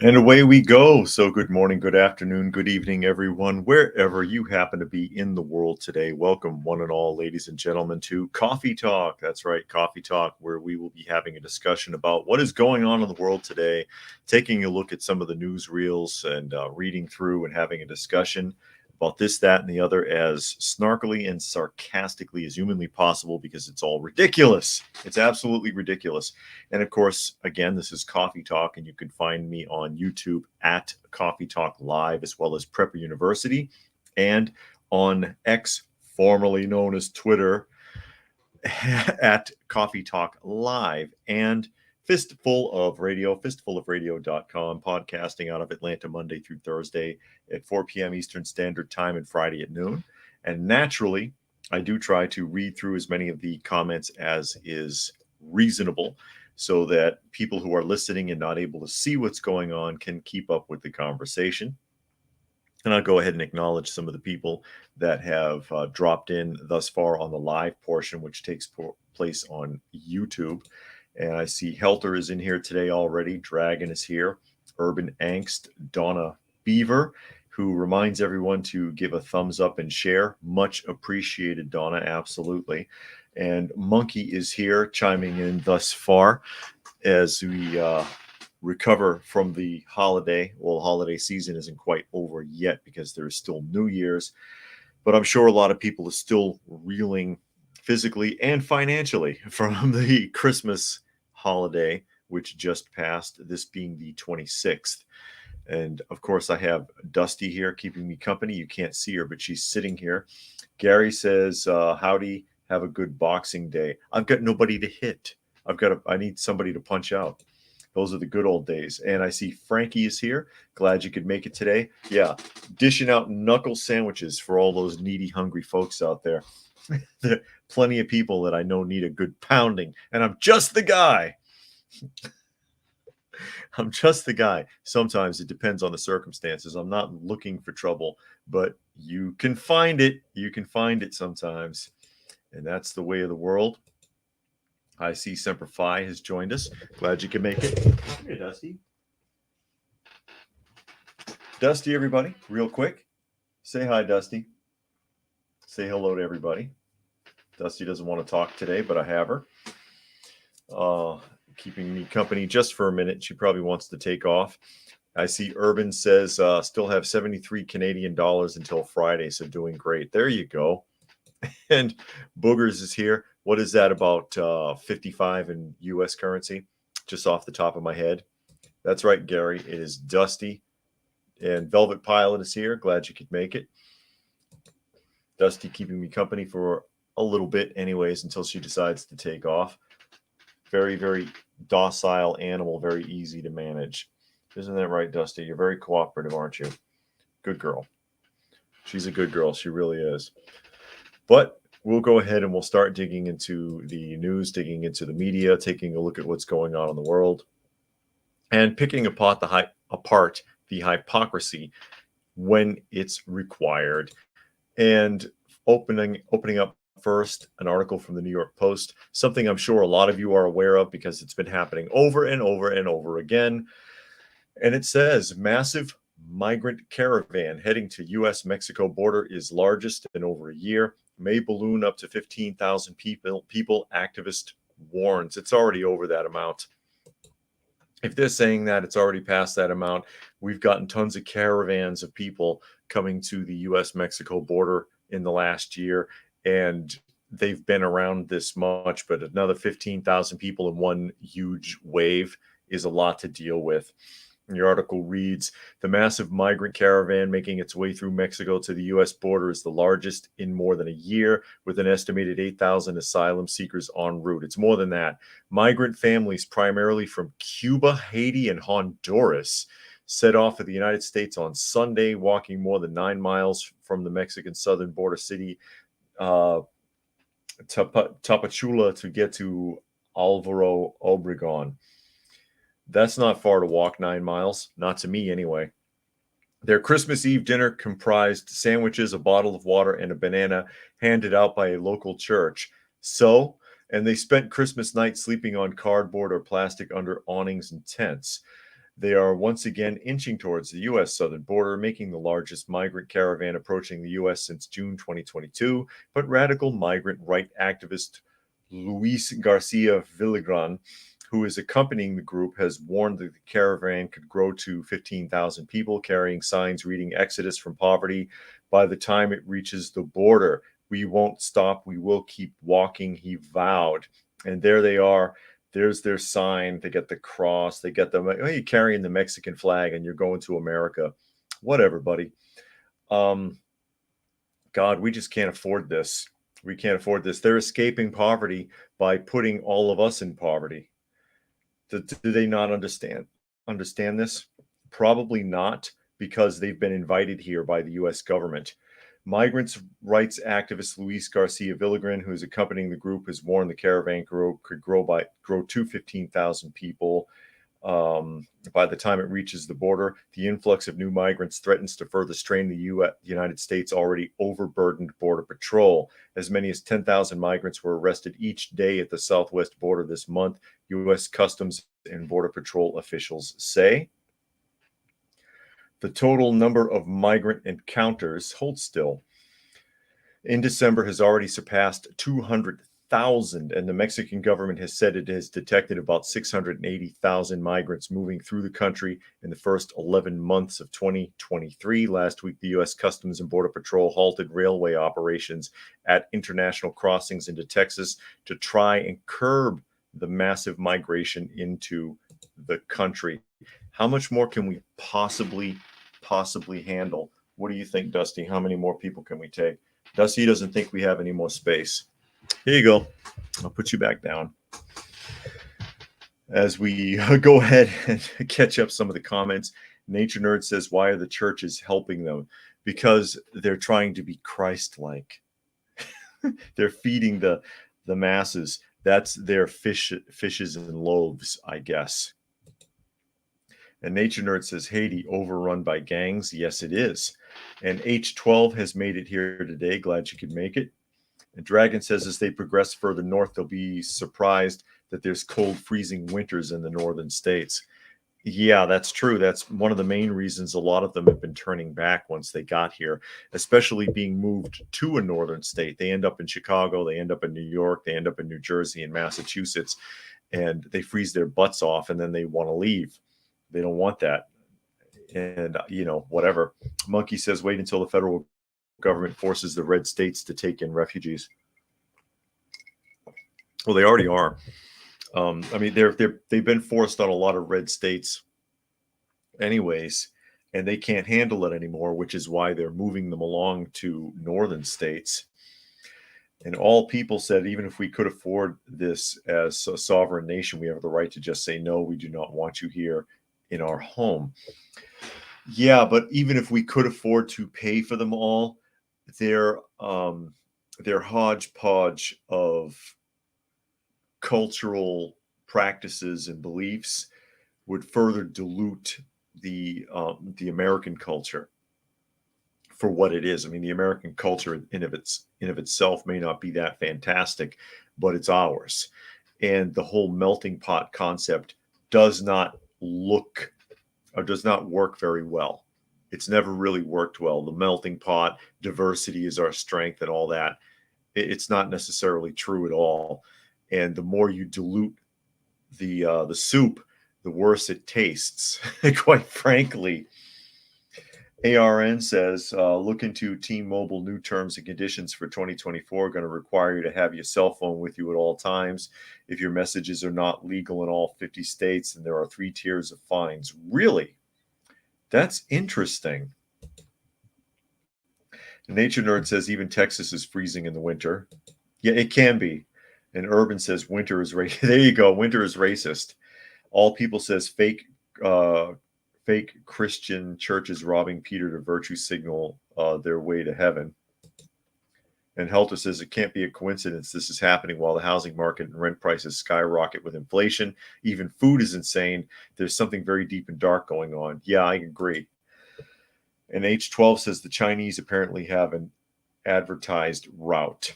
And away we go. So, good morning, good afternoon, good evening, everyone, wherever you happen to be in the world today. Welcome, one and all, ladies and gentlemen, to Coffee Talk. That's right, Coffee Talk, where we will be having a discussion about what is going on in the world today, taking a look at some of the newsreels and reading through and having a discussion about this, that, and the other as snarkily and sarcastically as humanly possible because it's all ridiculous. It's absolutely ridiculous. And of course, again, this is Coffee Talk, and you can find me on YouTube at Coffee Talk Live, as well as Prepper University, and on X, formerly known as Twitter, at Coffee Talk Live, and fistfulofradio.com, podcasting out of Atlanta Monday through Thursday at 4 p.m. Eastern Standard Time and Friday at noon. And naturally, I do try to read through as many of the comments as is reasonable so that people who are listening and not able to see what's going on can keep up with the conversation. And I'll go ahead and acknowledge some of the people that have dropped in thus far on the live portion, which takes place on YouTube. And I see Helter is in here today already. Dragon is here. Urban Angst, Donna Beaver, who reminds everyone to give a thumbs up and share. Much appreciated, Donna, absolutely. And Monkey is here chiming in thus far as we recover from the holiday. Well, holiday season isn't quite over yet because there's still New Year's, but I'm sure a lot of people are still reeling physically and financially from the Christmas holiday, which just passed, this being the 26th. And of course, I have Dusty here keeping me company. You can't see her, but she's sitting here. Gary says, howdy, have a good Boxing Day. I've got nobody to hit. I need somebody to punch out. Those are the good old days. And I see Frankie is here. Glad you could make it today. Yeah, dishing out knuckle sandwiches for all those needy, hungry folks out there. There are plenty of people that I know need a good pounding, and I'm just the guy. I'm just the guy. Sometimes it depends on the circumstances. I'm not looking for trouble, but you can find it. You can find it sometimes. And that's the way of the world. I see Semper Fi has joined us. Glad you could make it. Hey, Dusty. Dusty, everybody, real quick. Say hi, Dusty. Say hello to everybody. Dusty doesn't want to talk today, but I have her. Keeping me company just for a minute. She probably wants to take off. I see Urban says still have 73 Canadian dollars until Friday, so doing great. There you go. And Boogers is here. What is that, about 55 in U.S. currency? Just off the top of my head. That's right, Gary. It is Dusty. And Velvet Pilot is here. Glad you could make it. Dusty keeping me company for a little bit anyways until she decides to take off. Very, very docile animal, very easy to manage. Isn't that right, Dusty? You're very cooperative, aren't you? Good girl. She's a good girl. She really is. But we'll go ahead and we'll start digging into the news, digging into the media, taking a look at what's going on in the world, and picking apart the hypocrisy when it's required. And opening up first an article from the New York Post, something I'm sure a lot of you are aware of because it's been happening over and over and over again. And it says massive migrant caravan heading to U.S.-Mexico border is largest in over a year. May balloon up to 15,000 people, activist warns. It's already over that amount. If they're saying that it's already past that amount, we've gotten tons of caravans of people coming to the U.S.-Mexico border in the last year, and they've been around this much, but another 15,000 people in one huge wave is a lot to deal with. Your article reads, the massive migrant caravan making its way through Mexico to the U.S. border is the largest in more than a year, with an estimated 8,000 asylum seekers en route. It's more than that. Migrant families, primarily from Cuba, Haiti, and Honduras, set off for the United States on Sunday, walking more than 9 miles from the Mexican southern border city, Tapachula, to get to Alvaro Obregon. That's not far to walk 9 miles, not to me anyway. Their Christmas Eve dinner comprised sandwiches, a bottle of water, and a banana handed out by a local church. And they spent Christmas night sleeping on cardboard or plastic under awnings and tents. They are once again inching towards the U.S. southern border, making the largest migrant caravan approaching the U.S. since June 2022. But radical migrant right activist Luis Garcia Villagran, who is accompanying the group, has warned that the caravan could grow to 15,000 people carrying signs reading Exodus from poverty by the time it reaches the border. We won't stop. We will keep walking, he vowed. And there they are. There's their sign. They get the cross. They get the, oh, you're carrying the Mexican flag and you're going to America. Whatever, buddy. God, we just can't afford this. We can't afford this. They're escaping poverty by putting all of us in poverty. Do they not understand this? Probably not, because they've been invited here by the U.S. government. Migrants' rights activist Luis Garcia Villagran, who is accompanying the group, has warned the caravan could grow to 15,000 people by the time it reaches the border. The influx of new migrants threatens to further strain the United States' already overburdened border patrol. As many as 10,000 migrants were arrested each day at the southwest border this month, U.S. Customs and Border Patrol officials say. The total number of migrant encounters, hold still, in December has already surpassed 200,000, and the Mexican government has said it has detected about 680,000 migrants moving through the country in the first 11 months of 2023. Last week, the U.S. Customs and Border Patrol halted railway operations at international crossings into Texas to try and curb the massive migration into the country. How much more can we possibly handle? What do you think, Dusty? How many more people can we take? Dusty doesn't think we have any more space. Here you go. I'll put you back down. As we go ahead and catch up some of the comments, Nature Nerd says, why are the churches helping them? Because they're trying to be Christ-like. They're feeding the masses. That's their fishes and loaves, I guess. And Nature Nerd says, Haiti overrun by gangs. Yes, it is. And H12 has made it here today. Glad you could make it. And Dragon says, as they progress further north, they'll be surprised that there's cold, freezing winters in the northern states. Yeah, that's true. That's one of the main reasons a lot of them have been turning back once they got here, especially being moved to a northern state. They end up in Chicago, they end up in New York, they end up in New Jersey and Massachusetts, and they freeze their butts off, and then they want to leave. They don't want that. And, whatever. Monkey says, wait until the federal government forces the red states to take in refugees. Well, they already are. They've been forced on a lot of red states anyways, and they can't handle it anymore, which is why they're moving them along to northern states. And all people said, even if we could afford this as a sovereign nation, we have the right to just say, no, we do not want you here in our home. Yeah, but even if we could afford to pay for them all, their hodgepodge of cultural practices and beliefs would further dilute the American culture for what it is. I mean, the American culture in of itself may not be that fantastic, but it's ours. And the whole melting pot concept does not work very well. It's never really worked well. The melting pot, diversity is our strength and all that. It's not necessarily true at all. And the more you dilute the soup, the worse it tastes, quite frankly. ARN says, look into T-Mobile new terms and conditions for 2024. Going to require you to have your cell phone with you at all times. If your messages are not legal in all 50 states, then there are 3 tiers of fines. Really? That's interesting. Nature Nerd says, even Texas is freezing in the winter. Yeah, it can be. And Urban says, winter is racist. There you go. Winter is racist. All People says, fake Christian churches robbing Peter to virtue signal their way to heaven. And Helter says, it can't be a coincidence. This is happening while the housing market and rent prices skyrocket with inflation. Even food is insane. There's something very deep and dark going on. Yeah, I agree. And H12 says the Chinese apparently have an advertised route.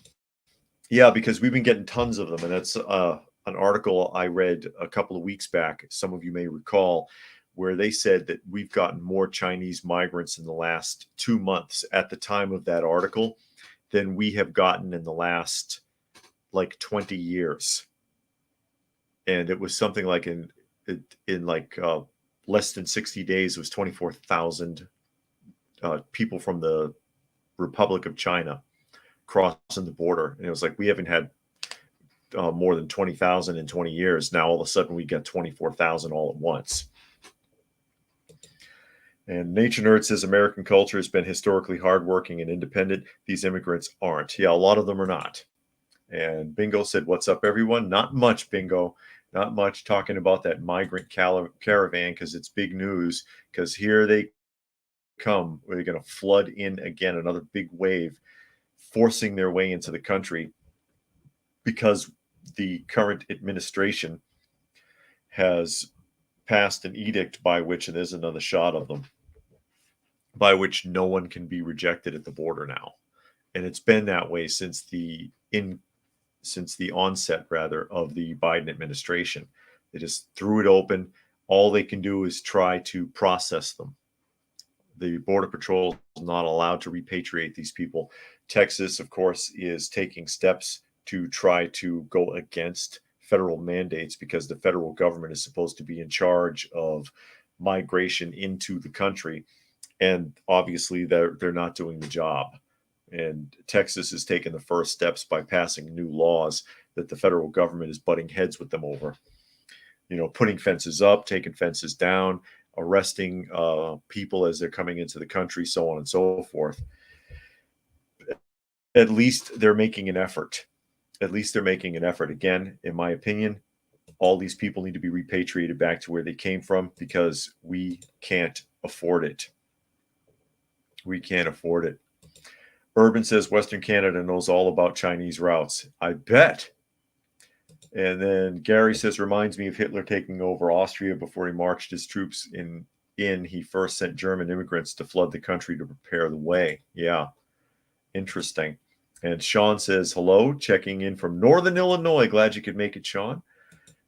Yeah, because we've been getting tons of them. And that's an article I read a couple of weeks back, some of you may recall, where they said that we've gotten more Chinese migrants in the last 2 months at the time of that article than we have gotten in the last like 20 years. And it was something like in less than 60 days, it was 24,000 people from the Republic of China crossing the border. And it was like, we haven't had more than 20,000 in 20 years. Now, all of a sudden, we get 24,000 all at once. And Nature Nerd says American culture has been historically hardworking and independent. These immigrants aren't. Yeah, a lot of them are not. And Bingo said, "What's up, everyone?" Not much, Bingo. Not much, talking about that migrant caravan, because it's big news, because here they come. We're going to flood in again, another big wave, forcing their way into the country because the current administration has passed an edict by which, and there's another shot of them, by which no one can be rejected at the border now. And it's been that way since the onset, rather, of the Biden administration. They just threw it open. All they can do is try to process them. The Border Patrol is not allowed to repatriate these people. Texas, of course, is taking steps to try to go against federal mandates, because the federal government is supposed to be in charge of migration into the country. And obviously, they're not doing the job. And Texas has taken the first steps by passing new laws that the federal government is butting heads with them over. You know, putting fences up, taking fences down, arresting people as they're coming into the country, so on and so forth. At least they're making an effort. At least they're making an effort. Again, in my opinion, all these people need to be repatriated back to where they came from, because we can't afford it. We can't afford it. Urban says Western Canada knows all about Chinese routes. I bet. And then Gary says, reminds me of Hitler taking over Austria before he marched his troops in. He first sent German immigrants to flood the country to prepare the way. Yeah, interesting. And Sean says, hello, checking in from Northern Illinois. Glad you could make it, Sean.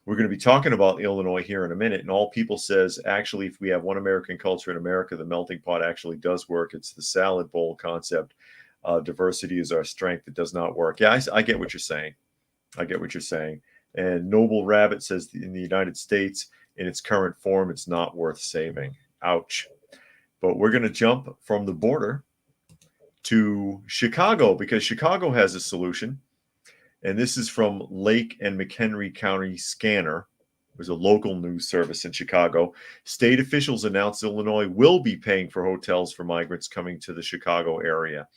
We're going to be talking about Illinois here in a minute. And All People says, actually, if we have one American culture in America, the melting pot actually does work. It's the salad bowl concept. Diversity is our strength. It does not work. Yeah, I get what you're saying. I get what you're saying. And Noble Rabbit says, in the United States, in its current form, it's not worth saving. Ouch. But we're going to jump from the border to Chicago, because Chicago has a solution. And this is from Lake and McHenry County Scanner. There's a local news service in Chicago. State officials announced Illinois will be paying for hotels for migrants coming to the Chicago area,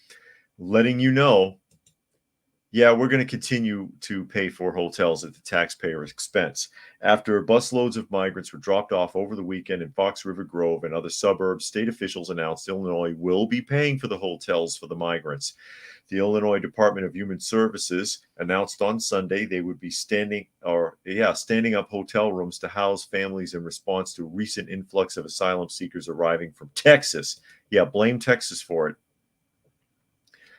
letting you know, yeah, we're going to continue to pay for hotels at the taxpayer's expense. After busloads of migrants were dropped off over the weekend in Fox River Grove and other suburbs, state officials announced Illinois will be paying for the hotels for the migrants. The Illinois Department of Human Services announced on Sunday they would be standing up hotel rooms to house families in response to a recent influx of asylum seekers arriving from Texas. Yeah, blame Texas for it.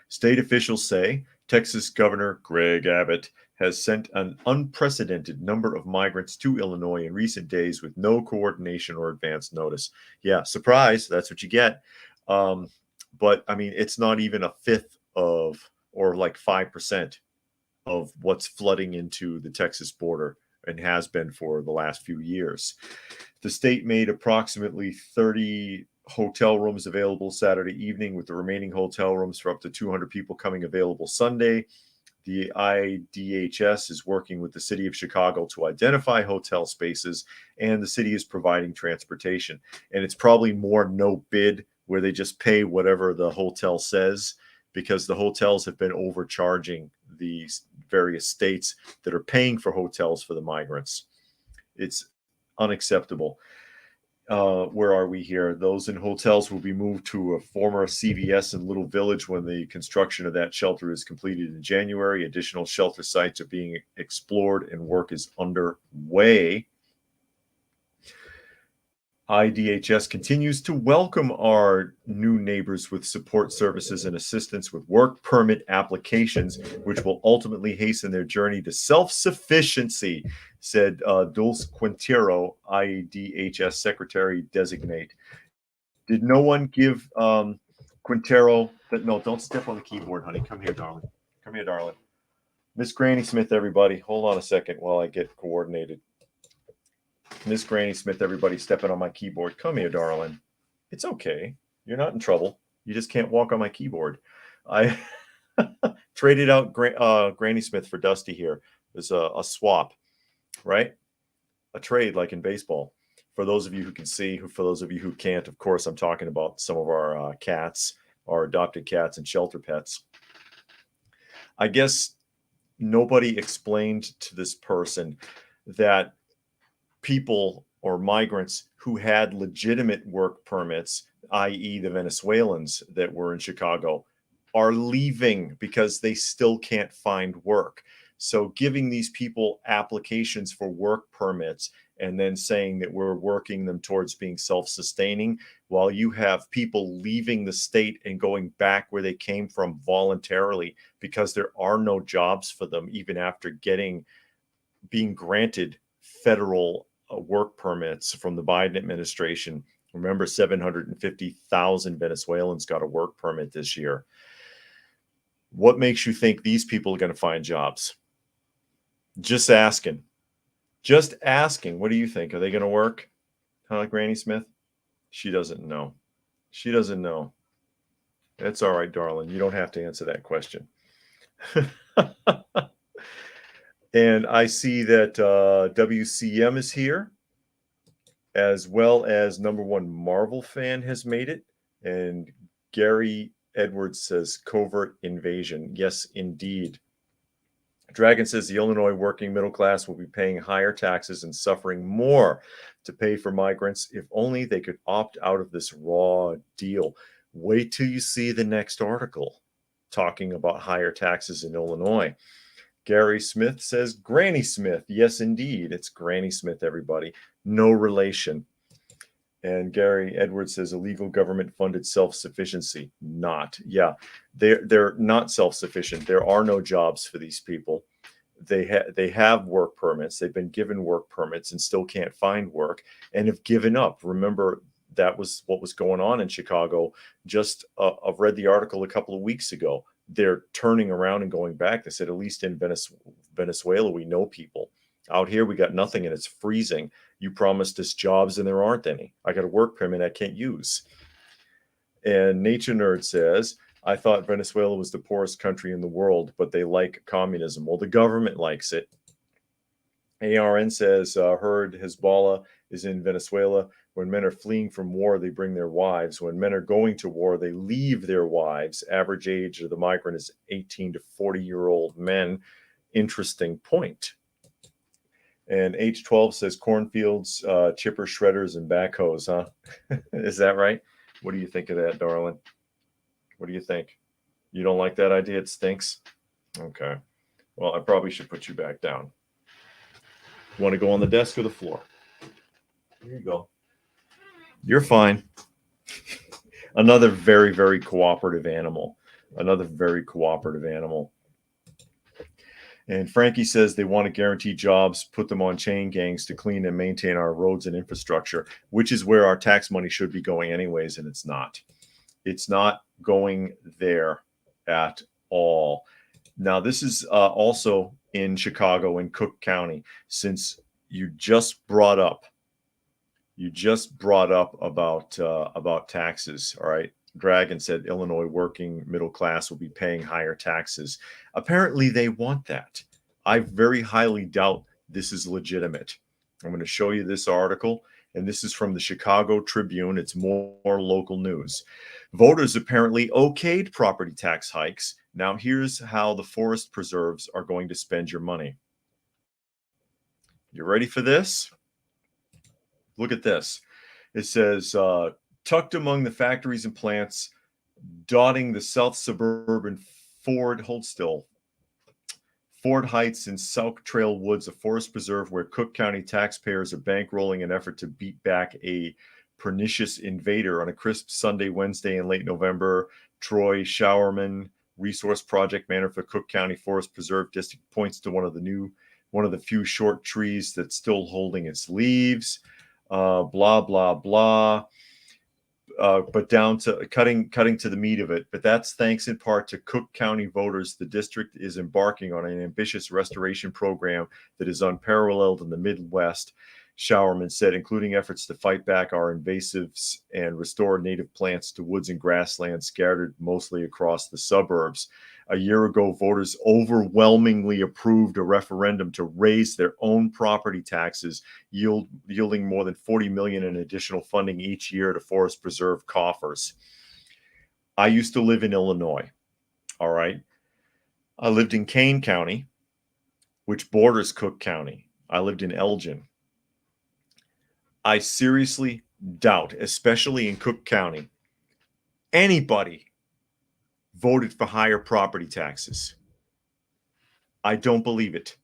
State officials say Texas Governor Greg Abbott has sent an unprecedented number of migrants to Illinois in recent days with no coordination or advance notice. Yeah, surprise, that's what you get. But, I mean, it's not even a fifth of, or like 5% of what's flooding into the Texas border, and has been for the last few years. The state made approximately 30 hotel rooms available Saturday evening, with the remaining hotel rooms for up to 200 people coming available Sunday. The IDHS is working with the city of Chicago to identify hotel spaces, and the city is providing transportation. And it's probably more no bid, where they just pay whatever the hotel says, because the hotels have been overcharging the various states that are paying for hotels for the migrants. It's unacceptable. Where are we here? Those in hotels will be moved to a former CVS in Little Village when the construction of that shelter is completed in January. Additional shelter sites are being explored and work is underway. IDHS continues to welcome our new neighbors with support services and assistance with work permit applications, which will ultimately hasten their journey to self-sufficiency. said Dulce Quintero, IDHS Secretary Designate. Did no one give Quintero that? No, don't step on the keyboard, honey. Come here, darling. Come here, darling. Miss Granny Smith, everybody. Hold on a second while I get coordinated. Miss Granny Smith, everybody stepping on my keyboard. Come here, darling. It's okay. You're not in trouble. You just can't walk on my keyboard. I traded out Granny Smith for Dusty here. There's a swap, right? A trade like in baseball. For those of you who can see, for those of you who can't, of course, I'm talking about some of our cats, our adopted cats and shelter pets. I guess nobody explained to this person that people or migrants who had legitimate work permits, i.e. the Venezuelans that were in Chicago, are leaving because they still can't find work. So giving these people applications for work permits and then saying that we're working them towards being self-sustaining, while you have people leaving the state and going back where they came from voluntarily because there are no jobs for them, even after being granted federal work permits from the Biden administration. Remember, 750,000 Venezuelans got a work permit this year. What makes you think these people are going to find jobs? Just asking. Just asking. What do you think? Are they going to work? Huh, Granny Smith? She doesn't know. She doesn't know. That's all right, darling. You don't have to answer that question. And I see that WCM is here, as well as #1 Marvel fan has made it. And Gary Edwards says covert invasion. Yes, indeed. Dragon says the Illinois working middle class will be paying higher taxes and suffering more to pay for migrants. If only they could opt out of this raw deal. Wait till you see the next article talking about higher taxes in Illinois. Gary Smith says Granny Smith. Yes, indeed. It's Granny Smith, everybody. No relation. And Gary Edwards says illegal government-funded self-sufficiency. Not. Yeah, they're not self-sufficient. There are no jobs for these people. They have work permits. They've been given work permits and still can't find work and have given up. Remember, that was what was going on in Chicago. Just I've read the article a couple of weeks ago. They're turning around and going back. They said, at least in Venezuela, we know people. Out here, we got nothing and it's freezing. You promised us jobs and there aren't any. I got a work permit I can't use. And Nature Nerd says, I thought Venezuela was the poorest country in the world, but they like communism. Well, the government likes it. ARN says, heard Hezbollah is in Venezuela. When men are fleeing from war, they bring their wives. When men are going to war, they leave their wives. Average age of the migrant is 18 to 40-year-old men. Interesting point. And H12 says cornfields, chipper shredders, and backhoes, huh? Is that right? What do you think of that, darling? What do you think? You don't like that idea? It stinks? Okay. Well, I probably should put you back down. Want to go on the desk or the floor? Here you go. You're fine. Another very, very cooperative animal. Another very cooperative animal. And Frankie says they want to guarantee jobs, put them on chain gangs to clean and maintain our roads and infrastructure, which is where our tax money should be going anyways, and it's not. It's not going there at all. Now, this is also in Chicago, in Cook County, since you just brought up about taxes, all right? Dragon said Illinois working middle class will be paying higher taxes. Apparently, they want that. I very highly doubt this is legitimate. I'm going to show you this article, and this is from the Chicago Tribune. It's more local news. Voters apparently okayed property tax hikes. Now, here's how the forest preserves are going to spend your money. You ready for this? Look at this. It says, tucked among the factories and plants dotting the south suburban Ford Heights and Sauk Trail Woods, a forest preserve where Cook County taxpayers are bankrolling an effort to beat back a pernicious invader. On a crisp Sunday, Wednesday in late November, Troy Showerman, resource project manager for Cook County Forest Preserve District, points to one of the new one of the few short trees that's still holding its leaves, blah, blah, blah. But down to cutting to the meat of it. But that's thanks in part to Cook County voters. The district is embarking on an ambitious restoration program that is unparalleled in the Midwest, Showerman said, including efforts to fight back our invasives and restore native plants to woods and grasslands scattered mostly across the suburbs. A year ago, voters overwhelmingly approved a referendum to raise their own property taxes, yielding more than $40 million in additional funding each year to forest preserve coffers. I used to live in Illinois. All right. I lived in Kane County, which borders Cook County. I lived in Elgin. I seriously doubt, especially in Cook County, anybody voted for higher property taxes. I don't believe it.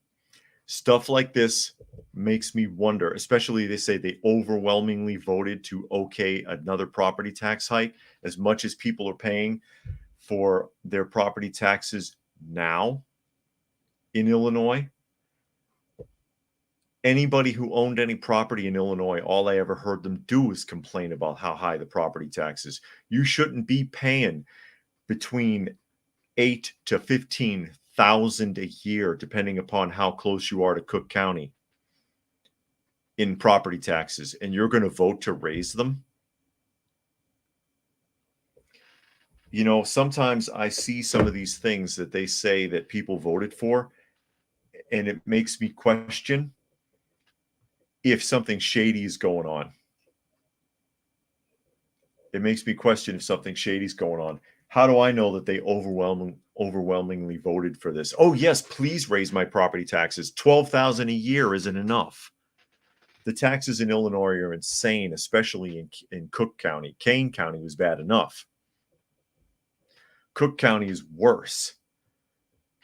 Stuff like this makes me wonder, especially they say they overwhelmingly voted to okay another property tax hike as much as people are paying for their property taxes now in Illinois. Anybody who owned any property in Illinois, all I ever heard them do is complain about how high the property tax is. You shouldn't be paying between $8,000 to $15,000 a year, depending upon how close you are to Cook County, in property taxes, and you're going to vote to raise them. You know, sometimes I see some of these things that they say that people voted for, and it makes me question if something shady is going on. It makes me question if something shady is going on. How do I know that they overwhelmingly voted for this? Oh, yes, please raise my property taxes. $12,000 a year isn't enough. The taxes in Illinois are insane, especially in Cook County. Kane County was bad enough. Cook County is worse.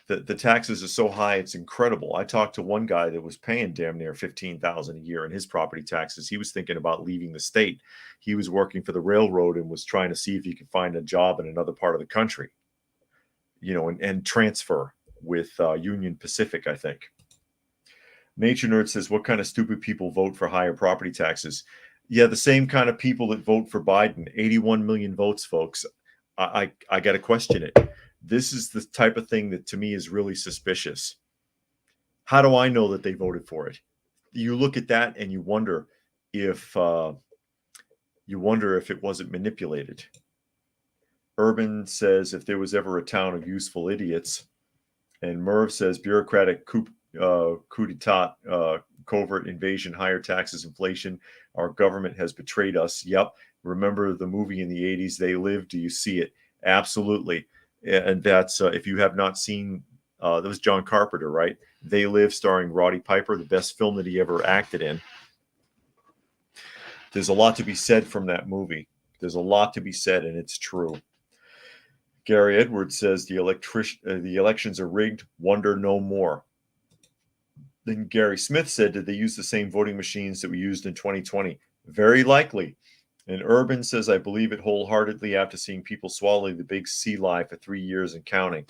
The taxes are so high, it's incredible. I talked to one guy that was paying damn near $15,000 a year in his property taxes. He was thinking about leaving the state. He was working for the railroad and was trying to see if he could find a job in another part of the country, you know, and transfer with Union Pacific, I think. Nature Nerd says, what kind of stupid people vote for higher property taxes? Yeah, the same kind of people that vote for Biden. 81 million votes, folks. I got to question it. This is the type of thing that to me is really suspicious. How do I know that they voted for it? You look at that and you wonder if it wasn't manipulated. Urban says, if there was ever a town of useful idiots. And Merv says, bureaucratic coup d'etat, covert invasion, higher taxes, inflation. Our government has betrayed us. Yep. Remember the movie in the 80s, They Live? Do you see it? Absolutely. And that's, if you have not seen, that was John Carpenter, right? They Live, starring Roddy Piper, the best film that he ever acted in. There's a lot to be said from that movie. There's a lot to be said, and it's true. Gary Edwards says the elections are rigged. Wonder no more. Then Gary Smith said, did they use the same voting machines that we used in 2020? Very likely. And Urban says, I believe it wholeheartedly after seeing people swallow the big sea lie for 3 years and counting.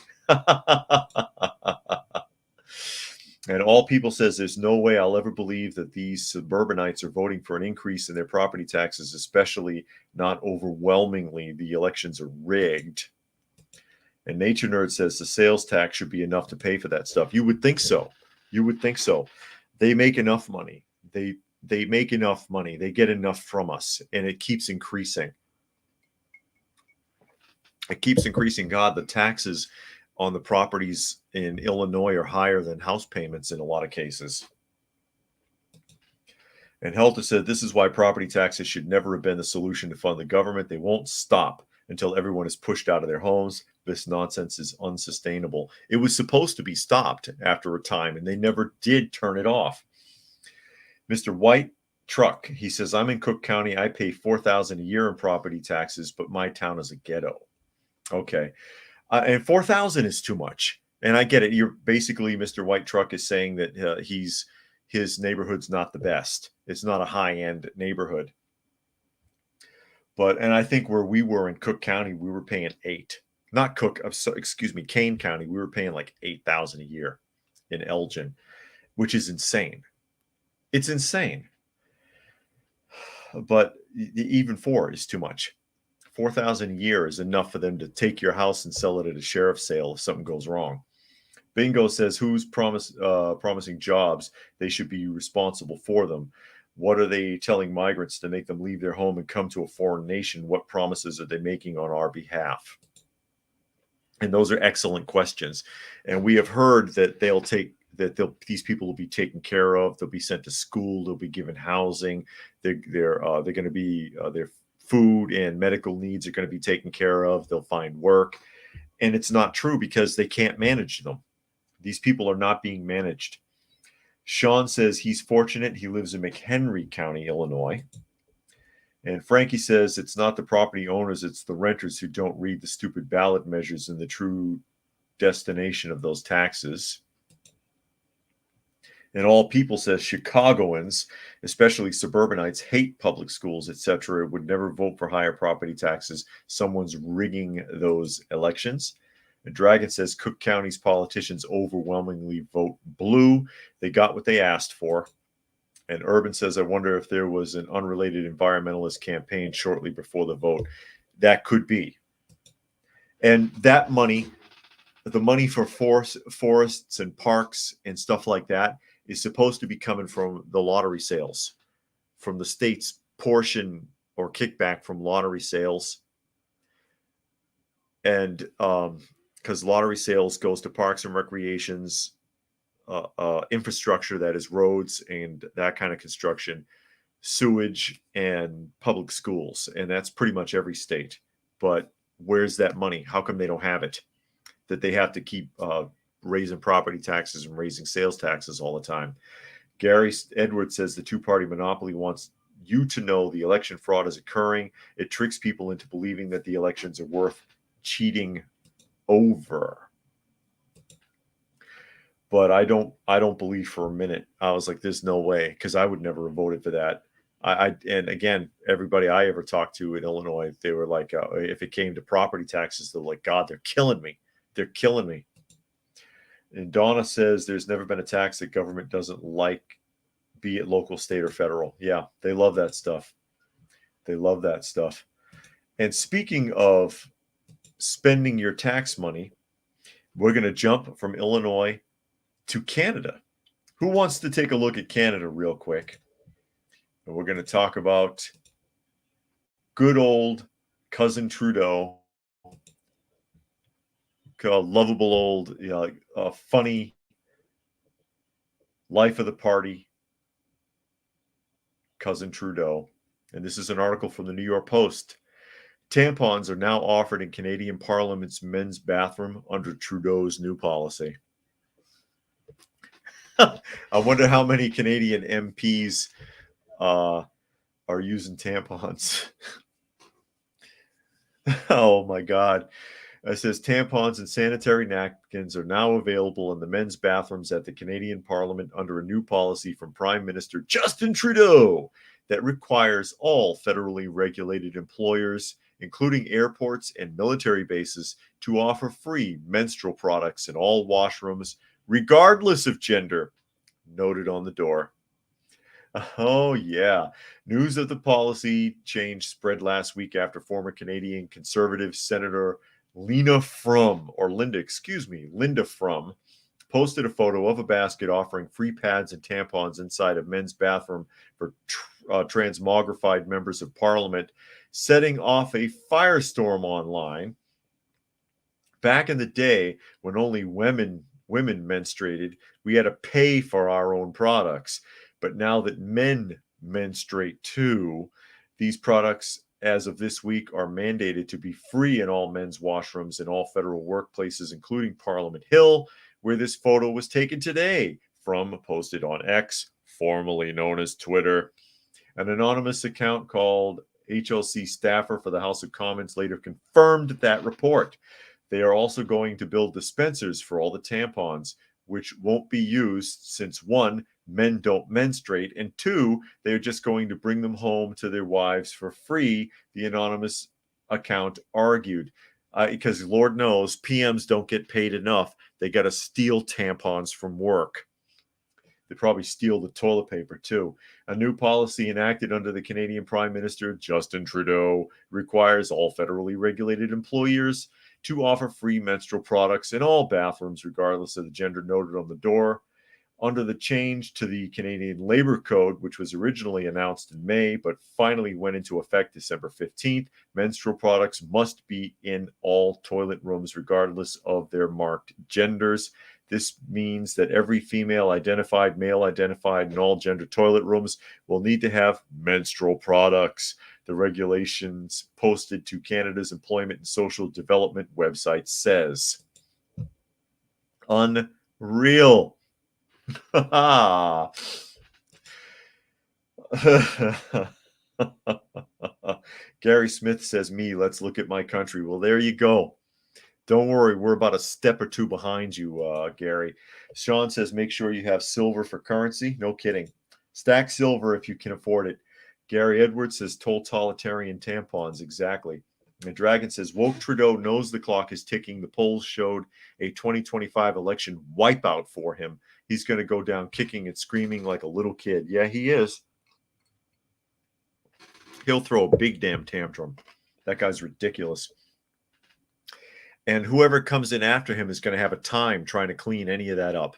And All People says, there's no way I'll ever believe that these suburbanites are voting for an increase in their property taxes, especially not overwhelmingly. The elections are rigged. And Nature Nerd says the sales tax should be enough to pay for that stuff. You would think so. You would think so. They make enough money. They make enough money. They get enough from us, and it keeps increasing. It keeps increasing. God, the taxes on the properties in Illinois are higher than house payments in a lot of cases. And Helter said, this is why property taxes should never have been the solution to fund the government. They won't stop until everyone is pushed out of their homes. This nonsense is unsustainable. It was supposed to be stopped after a time, and they never did turn it off. Mr. White Truck, he says, I'm in Cook County. I pay $4,000 a year in property taxes, but my town is a ghetto. Okay. And $4,000 is too much. And I get it. You're basically, Mr. White Truck is saying that his neighborhood's not the best. It's not a high-end neighborhood. And I think where we were in Cook County, we were paying Kane County, we were paying like $8,000 a year in Elgin. which is insane. It's insane. But even 4 is too much. 4,000 a year is enough for them to take your house and sell it at a sheriff's sale if something goes wrong. Bingo says, who's promising jobs? They should be responsible for them. What are they telling migrants to make them leave their home and come to a foreign nation? What promises are they making on our behalf? And those are excellent questions. And we have heard that these people will be taken care of. They'll be sent to school. They'll be given housing. They're going to be their food and medical needs are going to be taken care of. They'll find work. And it's not true because they can't manage them. These people are not being managed. Sean says he's fortunate. He lives in McHenry County, Illinois. And Frankie says it's not the property owners, it's the renters who don't read the stupid ballot measures and the true destination of those taxes. And All People says Chicagoans, especially suburbanites, hate public schools, etc., would never vote for higher property taxes. Someone's rigging those elections. And Dragon says Cook County's politicians overwhelmingly vote blue. They got what they asked for. And Urban says, I wonder if there was an unrelated environmentalist campaign shortly before the vote. That could be. And that money, the money for forests and parks and stuff like that, is supposed to be coming from the lottery sales, from the state's portion or kickback from lottery sales. And because lottery sales goes to parks and recreations, infrastructure, that is roads and that kind of construction, sewage, and public schools. And that's pretty much every state. But where's that money? How come they don't have it? That they have to keep raising property taxes and raising sales taxes all the time. Gary Edwards says the two-party monopoly wants you to know the election fraud is occurring. It tricks people into believing that the elections are worth cheating over. But I don't believe for a minute. I was like, there's no way, because I would never have voted for that. And again, everybody I ever talked to in Illinois, they were like, if it came to property taxes, they're like, God, they're killing me. They're killing me. And Donna says there's never been a tax that government doesn't like, be it local, state, or federal. Yeah, they love that stuff. They love that stuff. And speaking of spending your tax money, we're going to jump from Illinois to Canada. Who wants to take a look at Canada real quick? And we're going to talk about good old cousin Trudeau, lovable old, funny, life of the party cousin Trudeau. And this is an article from the New York Post. Tampons are now offered in Canadian Parliament's men's bathroom under Trudeau's new policy. I wonder how many Canadian MPs are using tampons. Oh my God. It says tampons and sanitary napkins are now available in the men's bathrooms at the Canadian Parliament under a new policy from Prime Minister Justin Trudeau that requires all federally regulated employers, including airports and military bases, to offer free menstrual products in all washrooms, regardless of gender, noted on the door. Oh, yeah. News of the policy change spread last week after former Canadian Conservative Senator Linda Frum posted a photo of a basket offering free pads and tampons inside a men's bathroom for transmogrified members of Parliament, setting off a firestorm online. Back in the day, when only women menstruated, we had to pay for our own products. But now that men menstruate too, these products, as of this week, are mandated to be free in all men's washrooms in all federal workplaces, including Parliament Hill, where this photo was taken today from, posted on X, formerly known as Twitter. An anonymous account called HLC staffer for the House of Commons later confirmed that report. They are also going to build dispensers for all the tampons, which won't be used since, one, men don't menstruate, and two, they're just going to bring them home to their wives for free, the anonymous account argued. Because Lord knows PMs don't get paid enough. They got to steal tampons from work. They probably steal the toilet paper too. A new policy enacted under the Canadian Prime Minister Justin Trudeau requires all federally regulated employers to offer free menstrual products in all bathrooms, regardless of the gender noted on the door. Under the change to the Canadian Labor Code, which was originally announced in May but finally went into effect December 15th, menstrual products must be in all toilet rooms regardless of their marked genders. This means that every female identified, male identified, and all gender toilet rooms will need to have menstrual products. The regulations posted to Canada's Employment and Social Development website says. Unreal. Gary Smith says, me, let's look at my country. Well, there you go. Don't worry, we're about a step or two behind you, Gary. Sean says, make sure you have silver for currency. No kidding. Stack silver if you can afford it. Gary Edwards says, totalitarian tampons. Exactly. And Dragon says, woke Trudeau knows the clock is ticking. The polls showed a 2025 election wipeout for him. He's going to go down kicking and screaming like a little kid. Yeah, he is. He'll throw a big damn tantrum. That guy's ridiculous. And whoever comes in after him is going to have a time trying to clean any of that up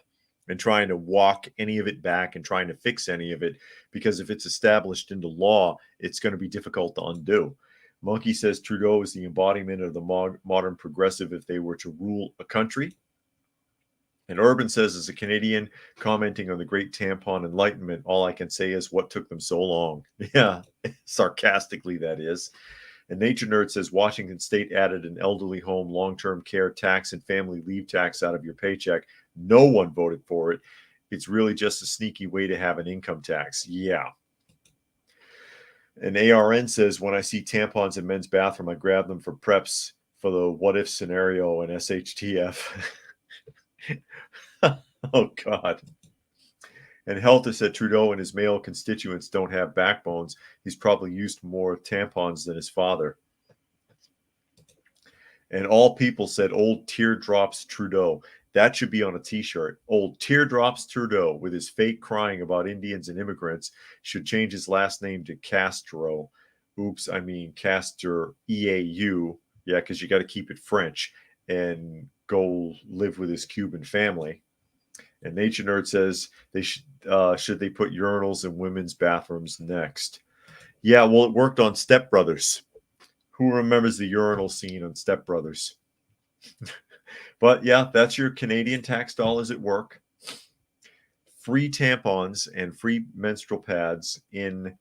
and trying to walk any of it back and trying to fix any of it, because if it's established into law, it's going to be difficult to undo. Monkey says Trudeau is the embodiment of the modern progressive if they were to rule a country. And Urban says, as a Canadian commenting on the great tampon enlightenment, all I can say is what took them so long. Yeah, sarcastically, that is. And Nature Nerd says, Washington State added an elderly home long-term care tax and family leave tax out of your paycheck. No one voted for it. It's really just a sneaky way to have an income tax. Yeah. And ARN says, when I see tampons in men's bathroom, I grab them for preps for the what-if scenario and SHTF. Oh, God. And Helter said Trudeau and his male constituents don't have backbones. He's probably used more tampons than his father. And All People said old teardrops Trudeau. That should be on a t-shirt. Old teardrops Trudeau, with his fake crying about Indians and immigrants, should change his last name to Castro. Oops, I mean Castor, EAU. Yeah, because you got to keep it French. And go live with his Cuban family. And Nature Nerd says they should they put urinals in women's bathrooms next? Yeah, well, it worked on Step Brothers. Who remembers the urinal scene on Step Brothers? But yeah, that's your Canadian tax dollars at work. Free tampons and free menstrual pads in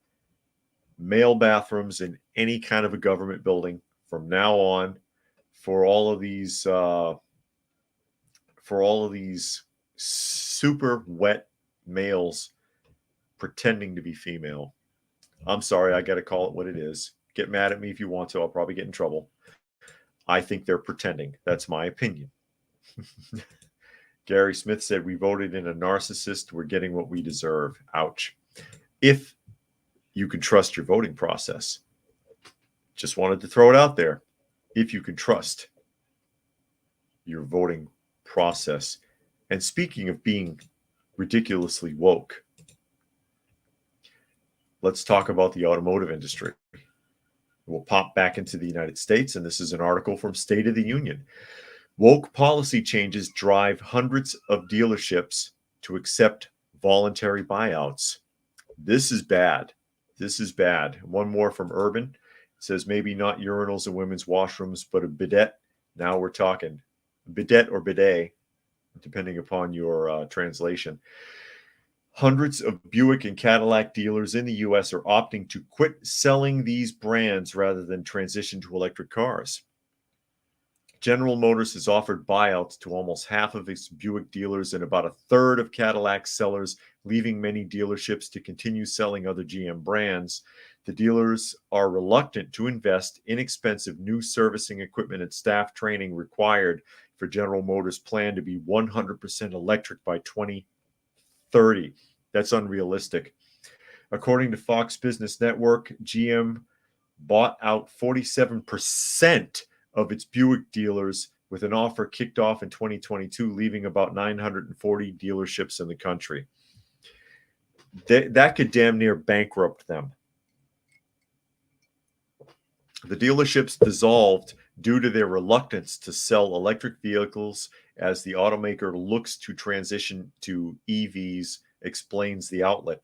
male bathrooms in any kind of a government building from now on for all of these super wet males pretending to be female. I'm sorry, I got to call it what it is. Get mad at me if you want to. I'll probably get in trouble. I think they're pretending. That's my opinion. Gary Smith said, we voted in a narcissist. We're getting what we deserve. Ouch. If you can trust your voting process. Just wanted to throw it out there. If you can trust your voting process. And speaking of being ridiculously woke, let's talk about the automotive industry. We'll pop back into the United States, and this is an article from State of the Union. Woke policy changes drive hundreds of dealerships to accept voluntary buyouts. This is bad. This is bad. One more from Urban. It says maybe not urinals in women's washrooms, but a bidet. Now we're talking bidet or bidet, depending upon your translation. Hundreds of Buick and Cadillac dealers in the U.S. are opting to quit selling these brands rather than transition to electric cars. General Motors has offered buyouts to almost half of its Buick dealers and about a third of Cadillac sellers, leaving many dealerships to continue selling other GM brands. The dealers are reluctant to invest in expensive new servicing equipment and staff training required for General Motors' plan to be 100% electric by 2030. That's unrealistic. According to Fox Business Network, GM bought out 47% of its Buick dealers with an offer kicked off in 2022, leaving about 940 dealerships in the country. that could damn near bankrupt them. The dealerships dissolved due to their reluctance to sell electric vehicles as the automaker looks to transition to EVs, explains the outlet.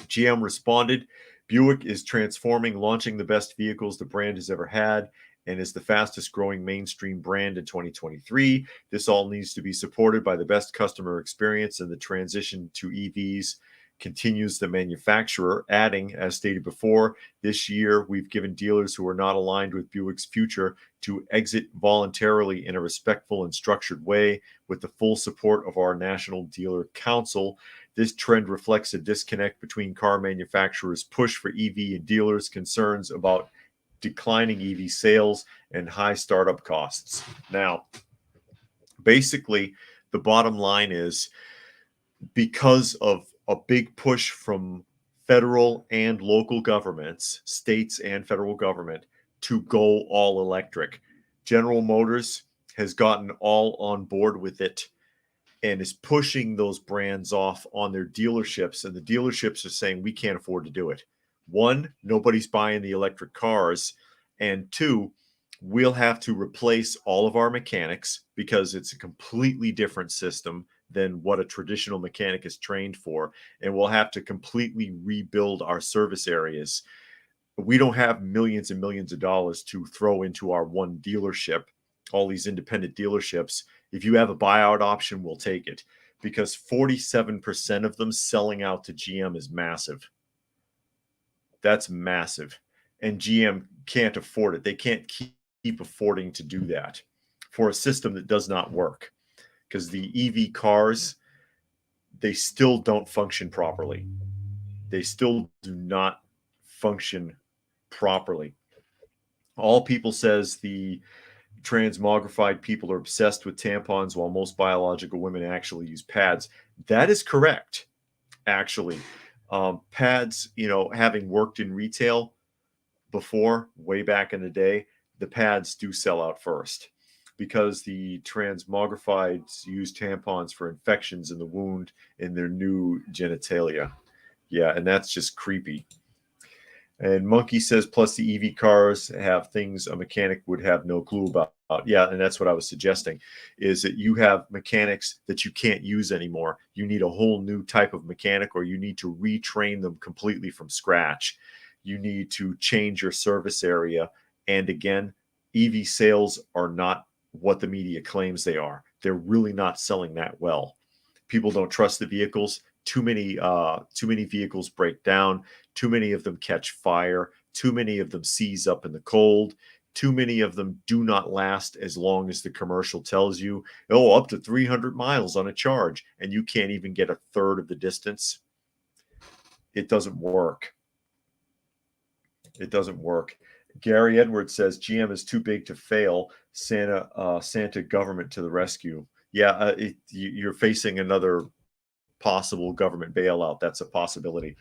GM responded, Buick is transforming, launching the best vehicles the brand has ever had, and is the fastest growing mainstream brand in 2023. This all needs to be supported by the best customer experience, and the transition to EVs continues the manufacturer, adding, as stated before, this year we've given dealers who are not aligned with Buick's future to exit voluntarily in a respectful and structured way with the full support of our National Dealer Council. This trend reflects a disconnect between car manufacturers' push for EV and dealers' concerns about declining EV sales and high startup costs. Now, basically, the bottom line is because of a big push from federal and local governments, states and federal government, to go all electric, General Motors has gotten all on board with it and is pushing those brands off on their dealerships. And the dealerships are saying, we can't afford to do it. One, nobody's buying the electric cars. And two, we'll have to replace all of our mechanics because it's a completely different system than what a traditional mechanic is trained for. And we'll have to completely rebuild our service areas. We don't have millions and millions of dollars to throw into our one dealership, all these independent dealerships. If you have a buyout option, we'll take it, because 47% of them selling out to GM is massive. That's massive. And GM can't afford it. They can't keep affording to do that for a system that does not work, because the EV cars, they still don't function properly. They still do not function properly. All people says the transmogrified people are obsessed with tampons while most biological women actually use pads. That is correct, actually. Pads, having worked in retail before, way back in the day, the pads do sell out first because the transmogrifieds use tampons for infections in the wound in their new genitalia. Yeah, and that's just creepy. And Monkey says, plus the EV cars have things a mechanic would have no clue about. Yeah, and that's what I was suggesting, is that you have mechanics that you can't use anymore. You need a whole new type of mechanic, or you need to retrain them completely from scratch. You need to change your service area. And again, EV sales are not what the media claims they are. They're really not selling that well. People don't trust the vehicles. Too many vehicles break down. Too many of them catch fire. Too many of them seize up in the cold. Too many of them do not last as long as the commercial tells you. Oh, up to 300 miles on a charge, and you can't even get a third of the distance. It doesn't work. It doesn't work. Gary Edwards says GM is too big to fail. Santa government to the rescue. Yeah, you're facing another possible government bailout. That's a possibility.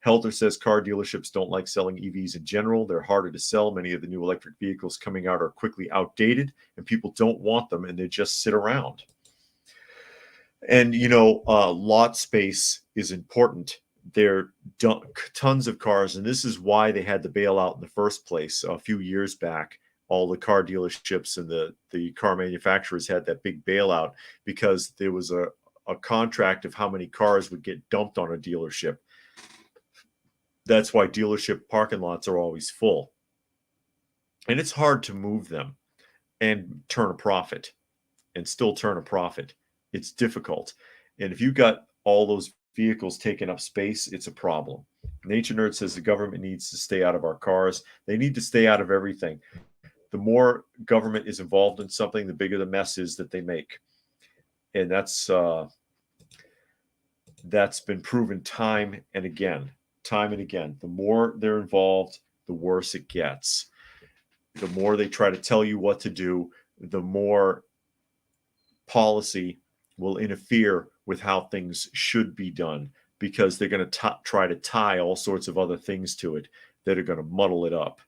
Helter says car dealerships don't like selling EVs in general. They're harder to sell. Many of the new electric vehicles coming out are quickly outdated, and people don't want them, and they just sit around. And, lot space is important. There are tons of cars, and this is why they had the bailout in the first place a few years back. All the car dealerships and the car manufacturers had that big bailout because there was a contract of how many cars would get dumped on a dealership. That's why dealership parking lots are always full. And it's hard to move them and turn a profit and still turn a profit. It's difficult. And if you got all those vehicles taking up space, it's a problem. Nature Nerd says the government needs to stay out of our cars. They need to stay out of everything. The more government is involved in something, the bigger the mess is that they make. And that's been proven time and again. The more they're involved, the worse it gets. The more they try to tell you what to do, the more policy will interfere with how things should be done, because they're going to try to tie all sorts of other things to it that are going to muddle it up.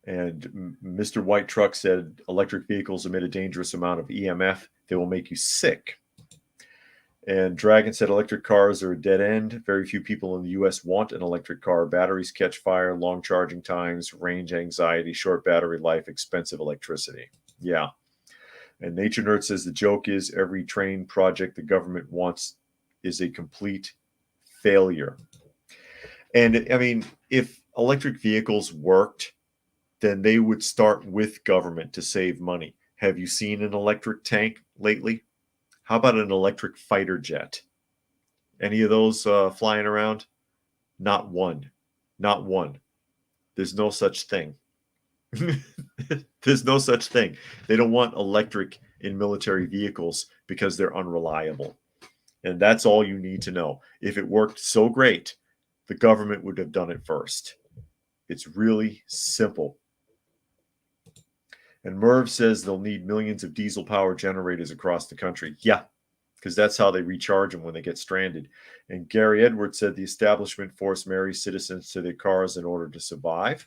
And Mr. White Truck said electric vehicles emit a dangerous amount of EMF. They will make you sick. And Dragon said electric cars are a dead end. Very few people in the US want an electric car. Batteries catch fire, long charging times, range anxiety, short battery life, expensive electricity. Yeah. And Nature Nerd says the joke is every train project the government wants is a complete failure. And I mean, if electric vehicles worked, then they would start with government to save money. Have you seen an electric tank lately? How about an electric fighter jet? Any of those flying around? Not one. Not one. There's no such thing. There's no such thing. They don't want electric in military vehicles because they're unreliable. And that's all you need to know. If it worked so great, the government would have done it first. It's really simple. And Merv says they'll need millions of diesel power generators across the country. Yeah, because that's how they recharge them when they get stranded. And Gary Edwards said the establishment forced Mary's citizens to their cars in order to survive.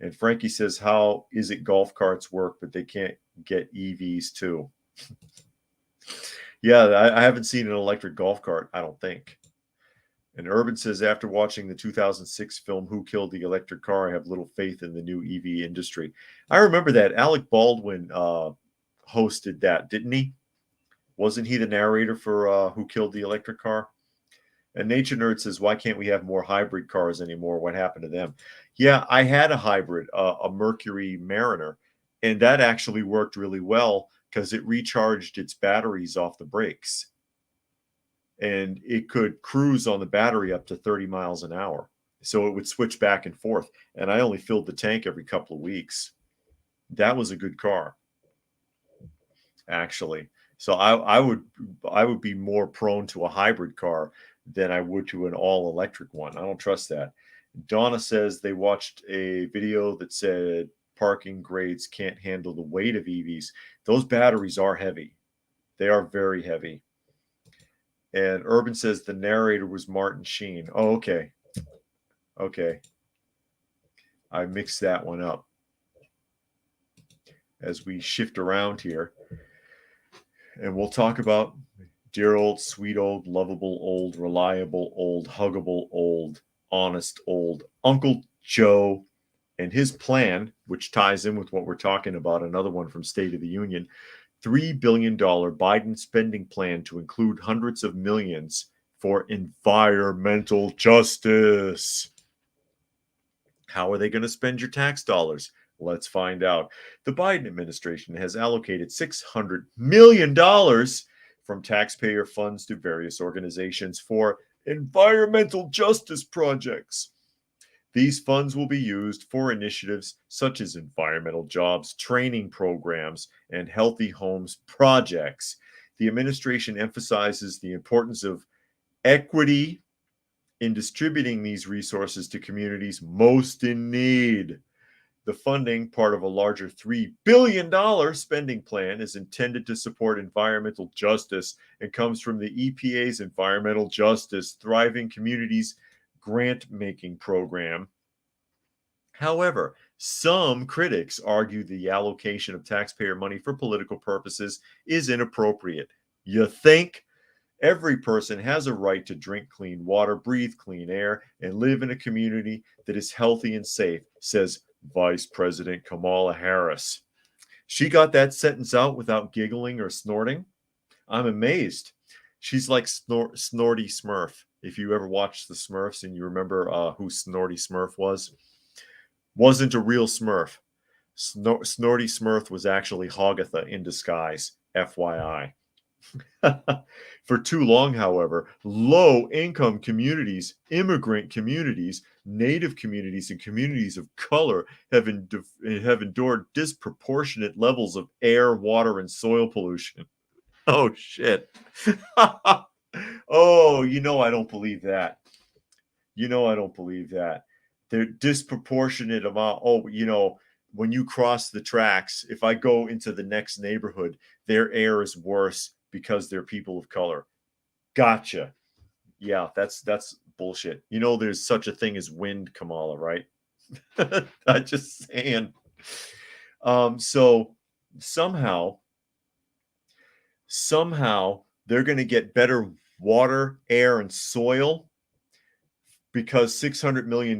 And Frankie says, how is it golf carts work, but they can't get EVs too? Yeah, I haven't seen an electric golf cart, I don't think. And Urban says, after watching the 2006 film Who Killed the Electric Car, I have little faith in the new EV industry. I remember that. Alec Baldwin hosted that, didn't he? Wasn't he the narrator for Who Killed the Electric Car? And Nature Nerd says, why can't we have more hybrid cars anymore? What happened to them? Yeah, I had a hybrid, a Mercury Mariner, and that actually worked really well because it recharged its batteries off the brakes. And it could cruise on the battery up to 30 miles an hour. So it would switch back and forth. And I only filled the tank every couple of weeks. That was a good car, actually. So I would be more prone to a hybrid car than I would to an all electric one. I don't trust that. Donna says they watched a video that said parking grades can't handle the weight of EVs. Those batteries are heavy. They are very heavy. And Urban says the narrator was Martin Sheen. Oh, okay. Okay. I mixed that one up. As we shift around here. And we'll talk about dear old, sweet old, lovable old, reliable old, huggable old, honest old Uncle Joe and his plan, which ties in with what we're talking about, another one from State of the Union, $3 billion Biden spending plan to include hundreds of millions for environmental justice. How are they going to spend your tax dollars? Let's find out. The Biden administration has allocated $600 million from taxpayer funds to various organizations for environmental justice projects. These funds will be used for initiatives such as environmental jobs, training programs, and healthy homes projects. The administration emphasizes the importance of equity in distributing these resources to communities most in need. The funding, part of a larger $3 billion spending plan, is intended to support environmental justice and comes from the EPA's Environmental Justice Thriving Communities grant-making program. However, some critics argue the allocation of taxpayer money for political purposes is inappropriate. You think? Every person has a right to drink clean water, breathe clean air, and live in a community that is healthy and safe, says Vice President Kamala Harris. She got that sentence out without giggling or snorting. I'm amazed. She's like Snorty Smurf. If you ever watched the Smurfs and you remember who Snorty Smurf was, wasn't a real Smurf. Snorty Smurf was actually Hogatha in disguise, FYI. For too long, however, low-income communities, immigrant communities, Native communities, and communities of color have endured disproportionate levels of air, water, and soil pollution. Oh, shit. Oh, I don't believe that. I don't believe that. They're disproportionate amount. Oh, when you cross the tracks, if I go into the next neighborhood, their air is worse because they're people of color. Gotcha. Yeah, that's bullshit. There's such a thing as wind, Kamala, right? I'm just saying. So somehow they're going to get better water, air, and soil, because $600 million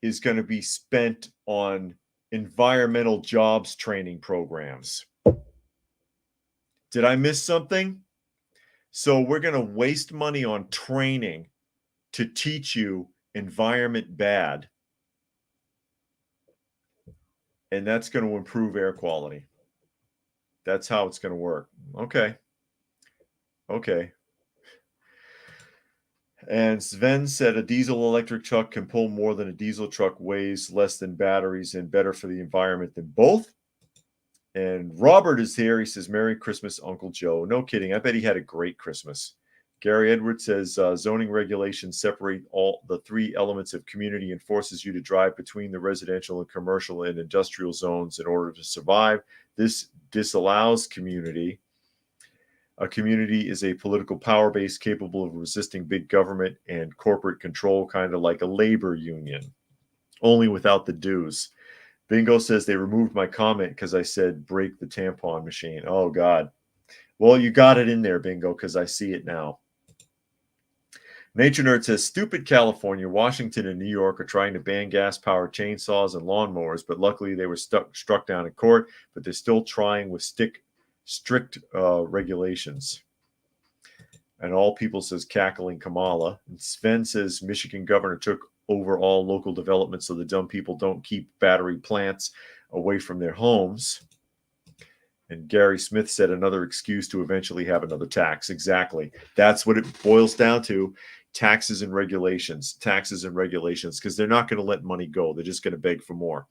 is going to be spent on environmental jobs training programs. Did I miss something? So we're going to waste money on training to teach you environment bad. And that's going to improve air quality. That's how it's going to work. Okay. And Sven said a diesel electric truck can pull more than a diesel truck, weighs less than batteries, and better for the environment than both. And Robert is here. He says, Merry Christmas, Uncle Joe. No kidding. I bet he had a great Christmas. Gary Edwards says, zoning regulations separate all the three elements of community and forces you to drive between the residential and commercial and industrial zones in order to survive. This disallows community. A community is a political power base capable of resisting big government and corporate control, kind of like a labor union, only without the dues. Bingo says they removed my comment because I said break the tampon machine. Oh, God. Well, you got it in there, Bingo, because I see it now. Nature Nerd says, stupid California, Washington, and New York are trying to ban gas-powered chainsaws and lawnmowers, but luckily they were struck down in court, but they're still trying with strict regulations. And All People says, cackling Kamala. And Sven says, Michigan governor took over all local development so the dumb people don't keep battery plants away from their homes. And Gary Smith said, another excuse to eventually have another tax. Exactly. That's what it boils down to. Taxes and regulations, because they're not going to let money go. They're just going to beg for more.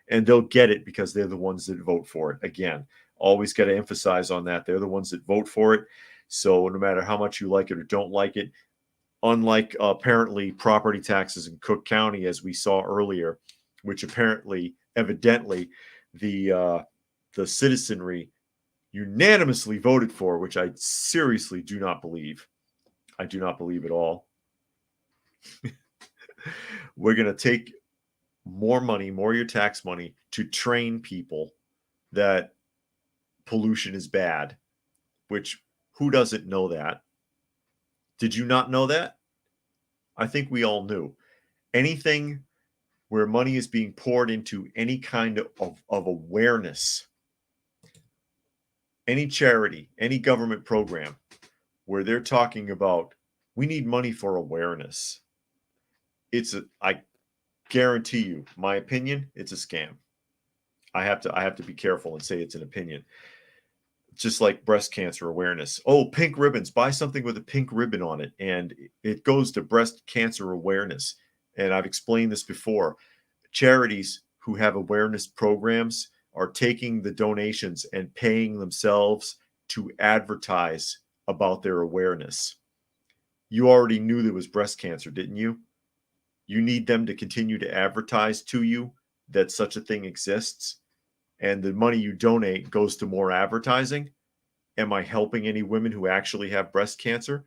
And they'll get it because they're the ones that vote for it. Again, always got to emphasize on that. They're the ones that vote for it. So no matter how much you like it or don't like it, unlike apparently property taxes in Cook County, as we saw earlier, which evidently, the citizenry unanimously voted for, which I seriously do not believe. I do not believe at all. We're going to take more money, more of your tax money, to train people that pollution is bad, which who doesn't know that? Did you not know that? I think we all knew. Anything where money is being poured into any kind of awareness, any charity, any government program where they're talking about, we need money for awareness. I guarantee you, my opinion, it's a scam. I have to be careful and say it's an opinion. Just like breast cancer awareness. Oh, pink ribbons. Buy something with a pink ribbon on it, and it goes to breast cancer awareness. And I've explained this before. Charities who have awareness programs are taking the donations and paying themselves to advertise about their awareness. You already knew there was breast cancer, didn't you? You need them to continue to advertise to you that such a thing exists, and the money you donate goes to more advertising. Am I helping any women who actually have breast cancer?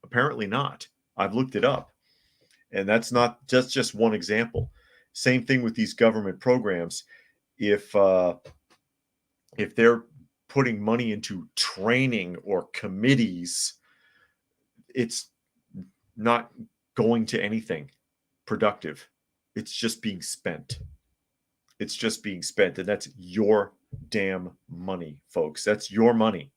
Apparently not. I've looked it up. And that's not just one example. Same thing with these government programs. If they're putting money into training or committees, it's not going to anything productive. It's just being spent. And that's your damn money, folks. That's your money.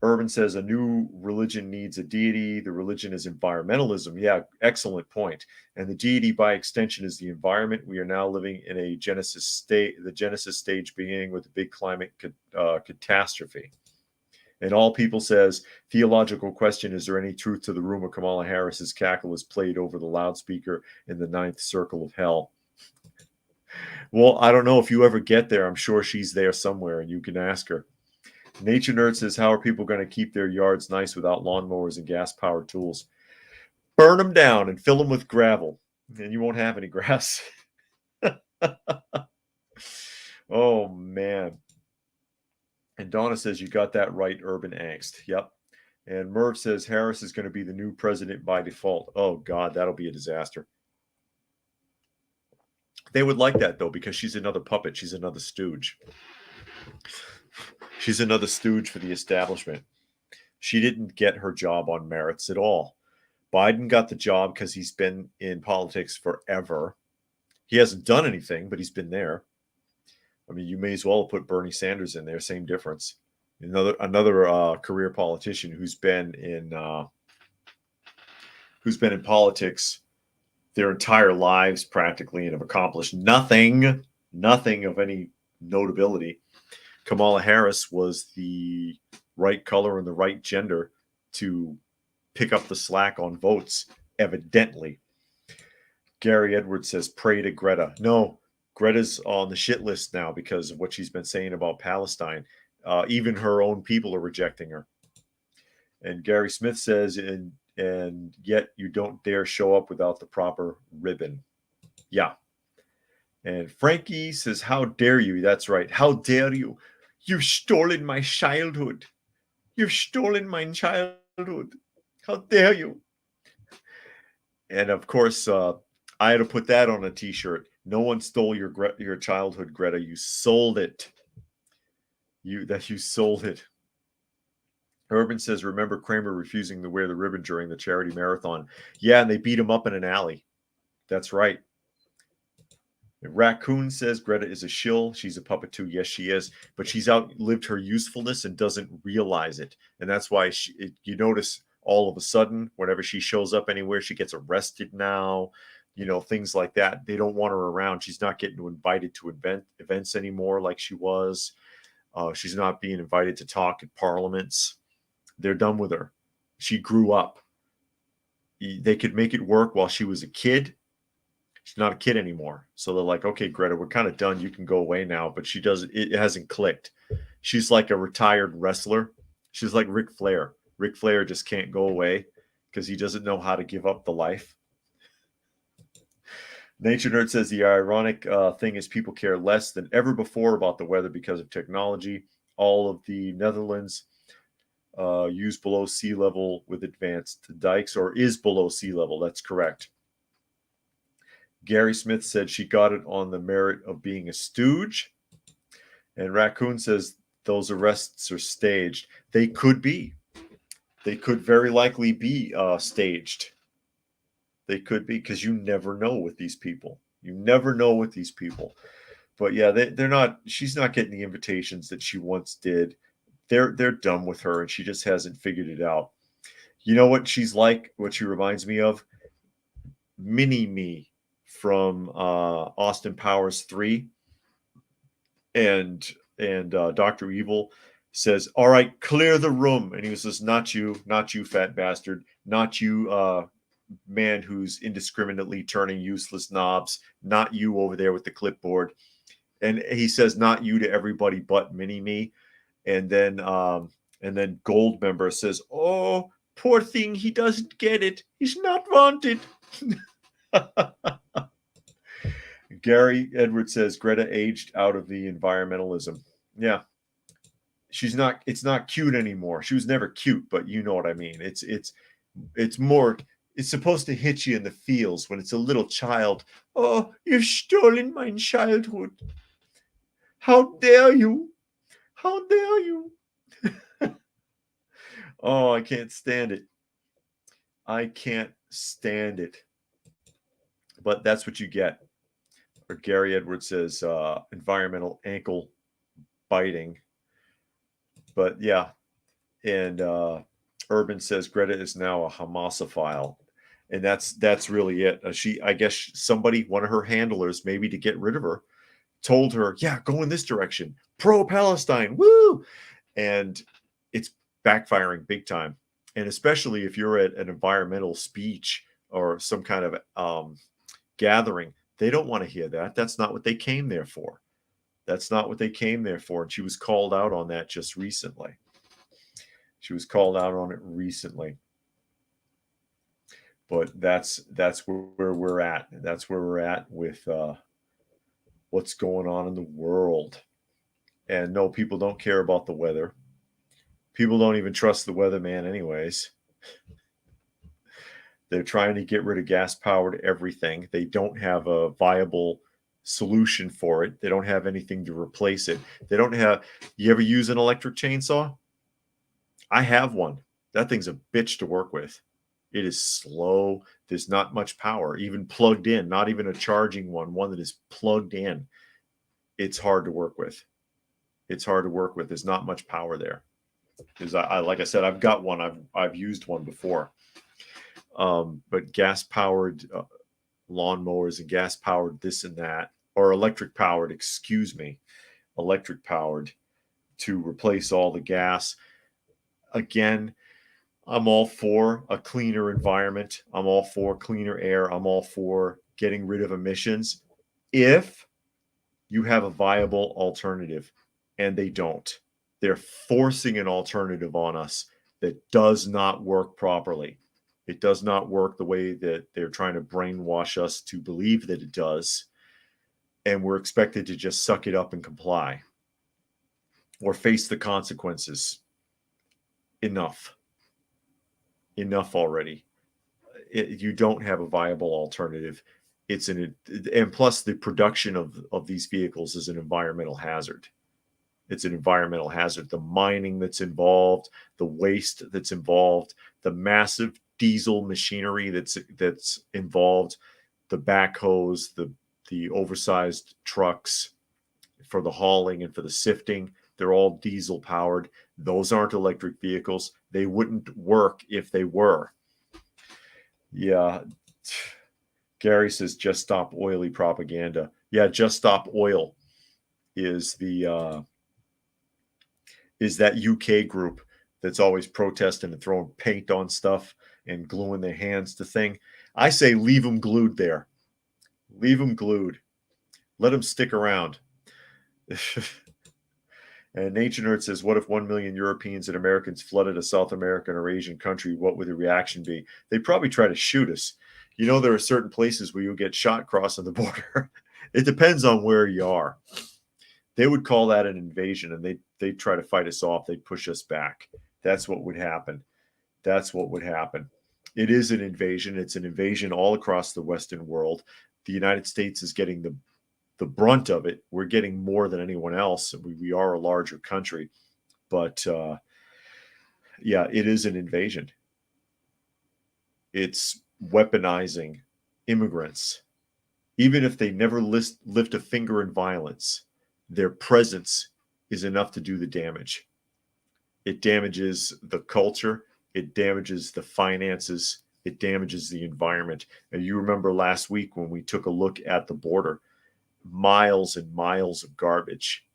Urban says a new religion needs a deity. The religion is environmentalism. Yeah, excellent point. And the deity, by extension, is the environment. We are now living in a Genesis state, the Genesis stage beginning with a big climate catastrophe. And All People says, theological question, is there any truth to the rumor Kamala Harris's cackle is played over the loudspeaker in the ninth circle of hell? Well, I don't know if you ever get there. I'm sure she's there somewhere and you can ask her. Nature Nerd says, how are people going to keep their yards nice without lawnmowers and gas-powered tools? Burn them down and fill them with gravel, and you won't have any grass. Oh, man. And Donna says, you got that right, urban angst. Yep. And Merv says, Harris is going to be the new president by default. Oh, God, that'll be a disaster. They would like that, though, because she's another puppet. She's another stooge. She's another stooge for the establishment. She didn't get her job on merits at all. Biden got the job because he's been in politics forever. He hasn't done anything, but he's been there. I mean, you may as well put Bernie Sanders in there. Same difference. Another career politician who's been in politics their entire lives practically and have accomplished nothing of any notability. Kamala Harris was the right color and the right gender to pick up the slack on votes, evidently. Gary Edwards says, pray to Greta. No, Greta's on the shit list now because of what she's been saying about Palestine. Even her own people are rejecting her. And Gary Smith says, and yet you don't dare show up without the proper ribbon. Yeah. And Frankie says, how dare you? That's right. How dare you? You've stolen my childhood. You've stolen my childhood. How dare you? And of course, I had to put that on a t-shirt. No one stole your childhood, Greta. You sold it. You sold it. Urban says, remember Kramer refusing to wear the ribbon during the charity marathon. Yeah, and they beat him up in an alley. That's right. Raccoon says Greta is a shill. She's a puppet too. Yes, she is. But she's outlived her usefulness and doesn't realize it. And that's why you notice all of a sudden, whenever she shows up anywhere, she gets arrested now. You know, things like that. They don't want her around. She's not getting invited to events anymore like she was. She's not being invited to talk at parliaments. They're done with her. She grew up. They could make it work while she was a kid. She's not a kid anymore. So they're like, okay, Greta, we're kind of done. You can go away now. But she doesn't, it hasn't clicked. She's like a retired wrestler. She's like Ric Flair. Ric Flair just can't go away because he doesn't know how to give up the life. Nature Nerd says the ironic thing is people care less than ever before about the weather because of technology. All of the Netherlands use below sea level with advanced dikes, or is below sea level. That's correct. Gary Smith said she got it on the merit of being a stooge. And Raccoon says those arrests are staged. They could be. They could very likely be staged. They could be, because you never know with these people. You never know with these people. But yeah, they're not. She's not getting the invitations that she once did. They're done with her, and she just hasn't figured it out. You know what she's like? What she reminds me of? Mini-Me from Austin Powers 3. And Dr. Evil says, all right, clear the room. And he says, not you, fat bastard. Not you, man who's indiscriminately turning useless knobs. Not you over there with the clipboard. And he says, not you to everybody but Mini-Me. And then Goldmember says, oh, poor thing, he doesn't get it. He's not wanted. Gary Edwards says Greta aged out of the environmentalism. Yeah. She's not, it's not cute anymore. She was never cute, but you know what I mean. It's more, it's supposed to hit you in the feels when it's a little child. Oh, you've stolen my childhood. How dare you? How dare you? Oh, I can't stand it. I can't stand it. But that's what you get. Or Gary Edwards says environmental ankle biting. But yeah. And Urban says Greta is now a Hamasophile. And that's really it. I guess somebody, one of her handlers, maybe to get rid of her, told her, yeah, go in this direction. Pro-Palestine. Woo! And it's backfiring big time. And especially if you're at an environmental speech or some kind of gathering, they don't want to hear that. That's not what they came there for. That's not what they came there for. And she was called out on that just recently. She was called out on it recently. But that's where we're at. That's where we're at with what's going on in the world. And no, people don't care about the weather. People don't even trust the weatherman anyways. They're trying to get rid of gas-powered everything. They don't have a viable solution for it. They don't have anything to replace it. They don't have... You ever use an electric chainsaw? I have one. That thing's a bitch to work with. It is slow. There's not much power, even plugged in, not even a charging one that is plugged in. It's hard to work with. It's hard to work with. There's not much power there. Because I like I said, I've got one. I've used one before. But gas-powered lawnmowers and gas-powered this and that, or electric-powered, excuse me, electric-powered to replace all the gas. Again, I'm all for a cleaner environment. I'm all for cleaner air. I'm all for getting rid of emissions if you have a viable alternative, and they don't. They're forcing an alternative on us that does not work properly. It does not work the way that they're trying to brainwash us to believe that it does. And we're expected to just suck it up and comply or face the consequences. Enough already. You don't have a viable alternative. And plus the production of these vehicles is an environmental hazard. It's an environmental hazard. The mining that's involved, the waste that's involved, the massive diesel machinery that's involved, the backhoes, the oversized trucks for the hauling and for the sifting, they're all diesel powered. Those aren't electric vehicles. They wouldn't work if they were. Yeah. Gary says, just stop oily propaganda. Yeah, just stop oil is that UK group that's always protesting and throwing paint on stuff and gluing their hands to thing. I say leave them glued there. Leave them glued. Let them stick around. And Nature Nerd says, what if 1 million Europeans and Americans flooded a South American or Asian country? What would the reaction be? They'd probably try to shoot us. You know, there are certain places where you'll get shot crossing the border. It depends on where you are. They would call that an invasion, and they'd try to fight us off. They'd push us back. That's what would happen. That's what would happen. It is an invasion. It's an invasion all across the Western world. The United States is getting the brunt of it. We're getting more than anyone else. We are a larger country, but yeah, it is an invasion. It's weaponizing immigrants. Even if they never lift a finger in violence, their presence is enough to do the damage. It damages the culture. It damages the finances. It damages the environment. And you remember last week when we took a look at the border, miles and miles of garbage,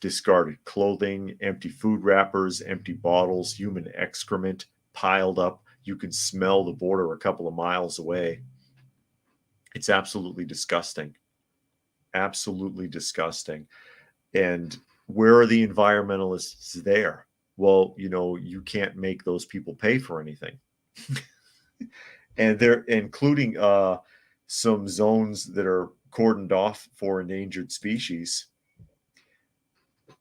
discarded clothing, empty food wrappers, empty bottles, human excrement piled up. You can smell the border a couple of miles away. It's absolutely disgusting. Absolutely disgusting. And where are the environmentalists there? Well, you know, you can't make those people pay for anything. And they're including some zones that are cordoned off for endangered species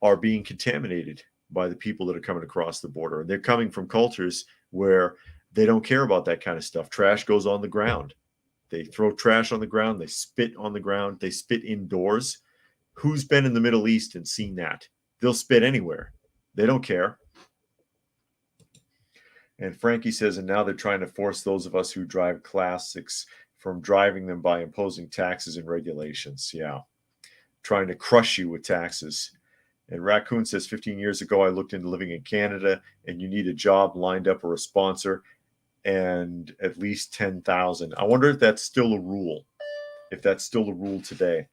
are being contaminated by the people that are coming across the border. And they're coming from cultures where they don't care about that kind of stuff. Trash goes on the ground. They throw trash on the ground. They spit on the ground. They spit indoors. Who's been in the Middle East and seen that? They'll spit anywhere. They don't care. And Frankie says, and now they're trying to force those of us who drive classics from driving them by imposing taxes and regulations. Yeah. Trying to crush you with taxes. And Raccoon says, 15 years ago, I looked into living in Canada, and you need a job lined up or a sponsor and at least 10,000. I wonder if that's still a rule, if that's still a rule today.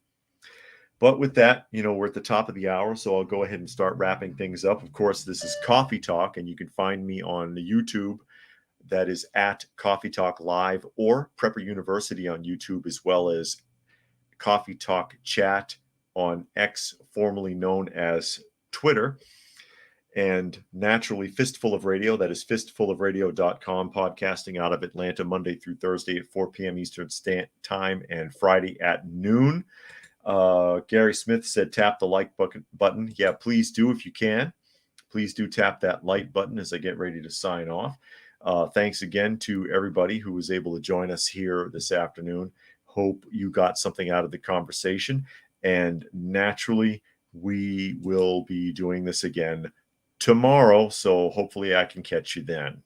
But with that, you know, we're at the top of the hour, so I'll go ahead and start wrapping things up. Of course, this is Coffee Talk, and you can find me on YouTube. That is at Coffee Talk Live or Prepper University on YouTube, as well as Coffee Talk Chat on X, formerly known as Twitter. And naturally, Fistful of Radio, that is fistfulofradio.com, podcasting out of Atlanta Monday through Thursday at 4 p.m. Eastern Time and Friday at noon. Gary Smith said, tap the like button. Yeah, please do if you can. Please do tap that like button as I get ready to sign off. Thanks again to everybody who was able to join us here this afternoon. Hope you got something out of the conversation. And naturally, we will be doing this again tomorrow, so hopefully I can catch you then.